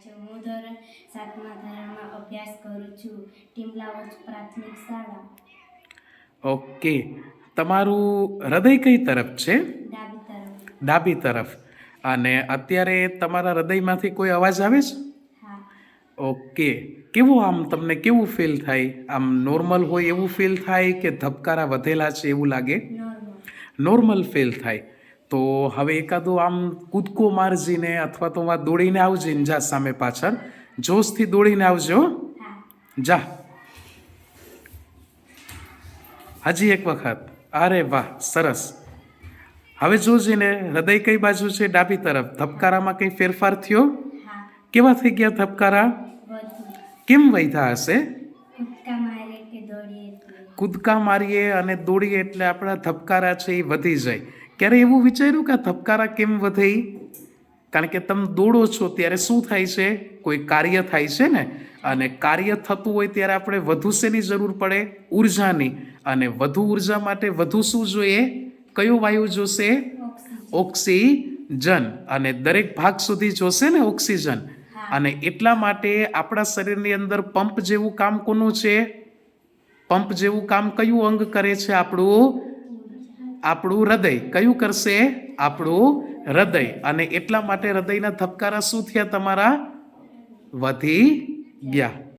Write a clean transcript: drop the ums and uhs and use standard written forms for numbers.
છું. હું ધોરણ 7મા ધોરણમાં અભ્યાસ કરું છું. ટીમલાવોજ પ્રાથમિક શાળા. ઓકે, તમારું હૃદય કઈ તરફ છે? ડાબી તરફ. ડાબી તરફ. અને અત્યારે તમારા હૃદયમાંથી કોઈ અવાજ આવે છે? હા. ઓકે, કેવું આમ તમને કેવું ફીલ થાય? આમ નોર્મલ હોય એવું ફીલ થાય કે ધબકારા વધેલા છે એવું લાગે? નોર્મલ. નોર્મલ ફીલ થાય. તો હવે એકાદો આમ કૂદકો મારજીને અથવા તો દોડીને આવજે ને જા સામે પાછળ. જોશથી દોડીને આવજો. હા. જા. હજી એક વખત. અરે વાહ, સરસ. હવે જોજે ને હૃદય કઈ બાજુ છે? ડાબી તરફ. ધબકારામાં કઈ ફેરફાર થયો? હા. કેવા થઈ ગયા ધબકારા? વધુ. કેમ વધ્યા હશે? કૂદકા મારીએ કે દોડીએ એટલે. કૂદકા મારીએ અને દોડીએ એટલે આપણા ધબકારા છે એ વધી જાય. ક્યારે એવું વિચાર્યું કે આ ધબકારા કેમ વધે? કારણ કે તમે દોડો છો ત્યારે શું થાય છે? કોઈ કાર્ય થાય છે ને, અને કાર્ય થતું હોય ત્યારે આપણે વધુ શેની જરૂર પડે? ઉર્જાની. અને વધુ ઉર્જા માટે વધુ શું જોઈએ? કયો વાયુ જોશે? ઓક્સિજન. અને દરેક ભાગ સુધી જોશે ને ઓક્સિજન. અને એટલા માટે આપણા શરીરની અંદર પંપ જેવું કામ કોનું છે? પંપ જેવું કામ કયું અંગ કરે છે? આપણું હૃદય. કયું કરશે? આપણું હૃદય. અને એટલા માટે હૃદયના ધબકારા શું થયા તમારા? વધી ગયા.